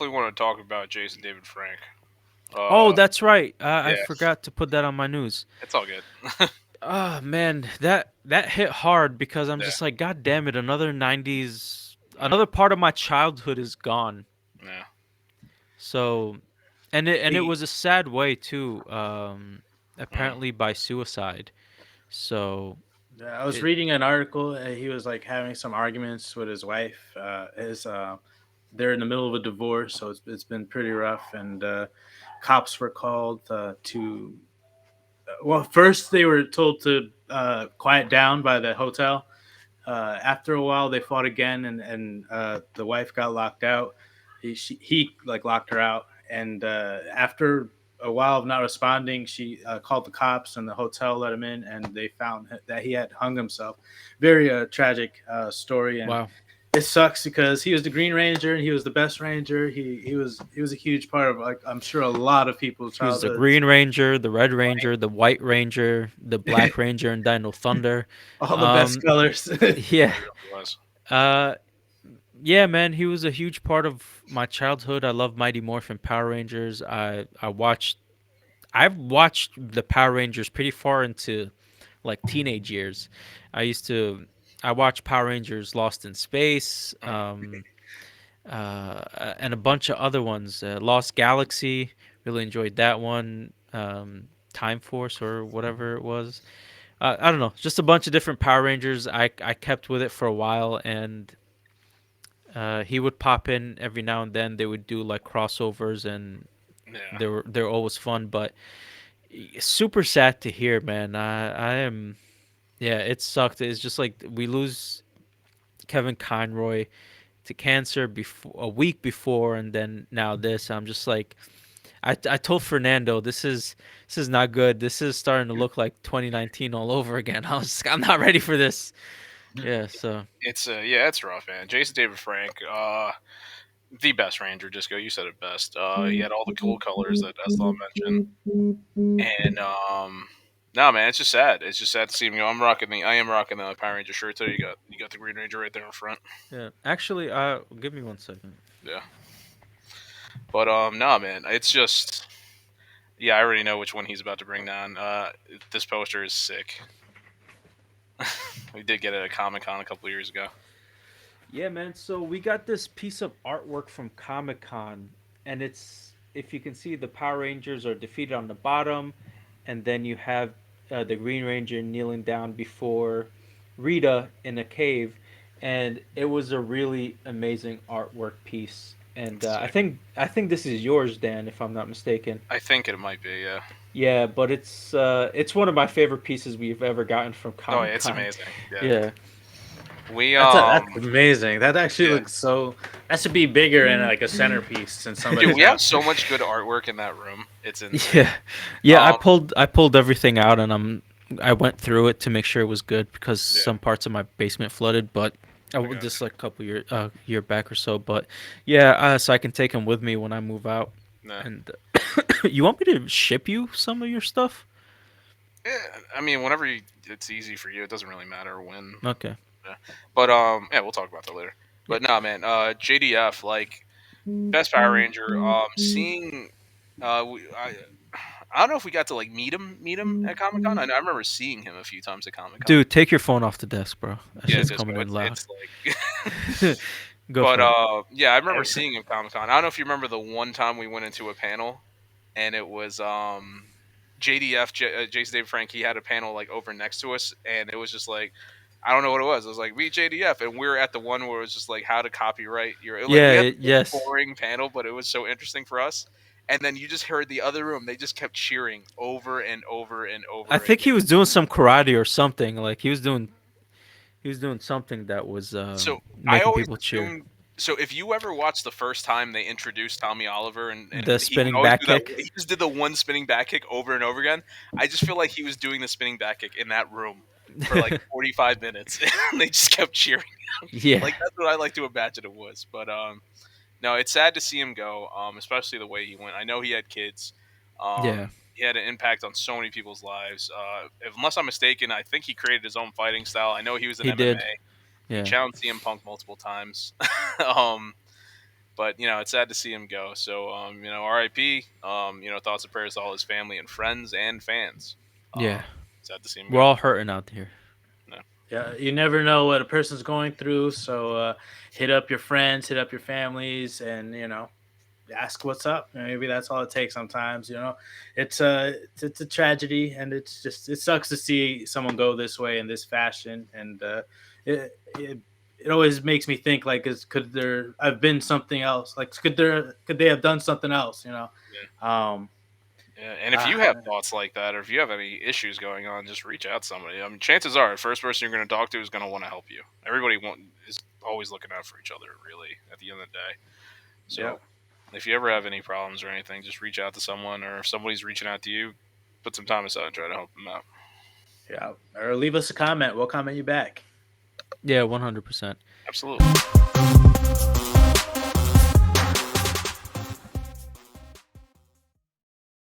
definitely want to talk about Jason David Frank. Oh, Uh, that's right. I yeah, forgot to put that on my news. it's all good. Oh man, that hit hard because I'm Yeah, just like, God damn it, another '90s, another part of my childhood is gone. yeah. So, and it He, was a sad way too. mm, Apparently by suicide. So Yeah, I was it, reading an article. He was like having some arguments with his wife. His they're in the middle of a divorce, so it's been pretty rough. And cops were called to. Well, first they were told to quiet down by the hotel. After a while, they fought again, and the wife got locked out. He like locked her out, and after a while of not responding, she called the cops, and the hotel let him in, and they found that he had hung himself. Very tragic story, and wow. it sucks because he was the Green Ranger and he was the best Ranger. He was a huge part of, like, I'm sure, a lot of people's He was the childhoods. Green Ranger, the Red Ranger, the White Ranger, the Black Ranger, and Dino Thunder. All the best Um, colors. yeah. it really was. Uh, yeah, man, he was a huge part of my childhood. I love Mighty Morphin Power Rangers. I've watched the Power Rangers pretty far into like teenage years. I used to I watched Power Rangers Lost in Space, Mm. and a bunch of other ones. Lost Galaxy, really enjoyed that one. Time Force or whatever it was. I don't know, just a bunch of different Power Rangers. I kept with it for a while, and he would pop in every now and then. They would do like crossovers, and Yeah, they're always fun. But super sad to hear, man. I am. Yeah, it sucked. It's just like we lose Kevin Conroy to cancer before a week before, and then now this. I'm just like, I told Fernando this is not good. This is starting to look like 2019 all over again. I'm not ready for this. Yeah. So it's rough, man. Jason David Frank, the best Ranger. Disco, you said it best. He had all the cool colors that Eslam mentioned, and no, man, it's just sad. It's just sad to see him go. I am rocking the Power Ranger shirt. So you got the Green Ranger right there in front. yeah. Actually, give me 1 second. Yeah, but no, man, it's just yeah. I already know which one he's about to bring down. This poster is sick. We did get it at Comic Con a couple years ago. Yeah, man. So we got this piece of artwork from Comic Con, and it's if you can see the Power Rangers are defeated on the bottom, and then you have the Green Ranger kneeling down before Rita in a cave, and it was a really amazing artwork piece. And It's sick. I think this is yours, Dan, if I'm not mistaken. I think it might be. Yeah. Yeah, but it's one of my favorite pieces we've ever gotten from Oh, yeah, Comic it's Con. amazing. Yeah. Yeah. We That's amazing. That actually yeah. looks so. That should be bigger in like a centerpiece in Dude, somebody's we have house. so much good artwork in that room. It's insane. Yeah, yeah. I Um, pulled I pulled everything out, and I went through it to make sure it was good because yeah, some parts of my basement flooded. But I got just like a couple year back or so. But yeah, so I can take them with me when I move out. you. Nah. And you want me to ship you some of your stuff? Yeah, I mean, whenever it's easy for you, it doesn't really matter when. Okay. Yeah. But yeah, we'll talk about that later. Yeah. But nah, man, JDF like best Power Ranger. Seeing, I don't know if we got to like meet him at Comic Con. I remember seeing him a few times at Comic Con. Dude, take your phone off the desk, bro. That Yeah, shit's Disco. coming in loud. It's like Go But for it. yeah, I remember seeing him Comic Con. I don't know if you remember the one time we went into a panel, and it was JDF, Jason David Frank. He had a panel like over next to us, and it was just like I don't know what it was. It was like meet JDF, and we were at the one where it was just like how to copyright your like we Yeah. had the most Yes. boring panel, but it was so interesting for us. And then you just heard the other room; they just kept cheering over and over and I over think again. he was doing some karate or something. Like he was doing something that was So I making always people cheer. assumed. So if you ever watched the first time they introduced Tommy Oliver and The he would spinning always back do that, kick. he just did the one spinning back kick over and over again. I just feel like he was doing the spinning back kick in that room for like 45 minutes, and they just kept cheering. Yeah. Like that's what I like to imagine it was. But no, it's sad to see him go, especially the way he went. I know he had kids. Yeah. He had an impact on so many people's lives. Unless I'm mistaken, I think he created his own fighting style. I know he was in He did. MMA. He Yeah. challenged CM Punk multiple times. um, But it's sad to see him go. So R.I.P. Thoughts and prayers to all his family and friends and fans. Yeah, Sad to see him we're go. all hurting out here. No. Yeah, you never know what a person's going through, so hit up your friends, hit up your families, and ask what's up. Maybe that's all it takes. Sometimes, it's a tragedy, and it sucks to see someone go this way in this fashion, and it always makes me think like, is could there have been something else? Like, could they have done something else? Yeah. Um, Yeah, and if uh, you have thoughts like that, or if you have any issues going on, just reach out to somebody. I mean, chances are, the first person you're going to talk to is going to want to help you. Everybody is always looking out for each other, really, at the end of the day. yeah, So, if you ever have any problems or anything, just reach out to someone, or if somebody's reaching out to you, put some time aside and try to help them out. yeah. Or leave us a comment. We'll comment you back. Yeah, 100%. Absolutely.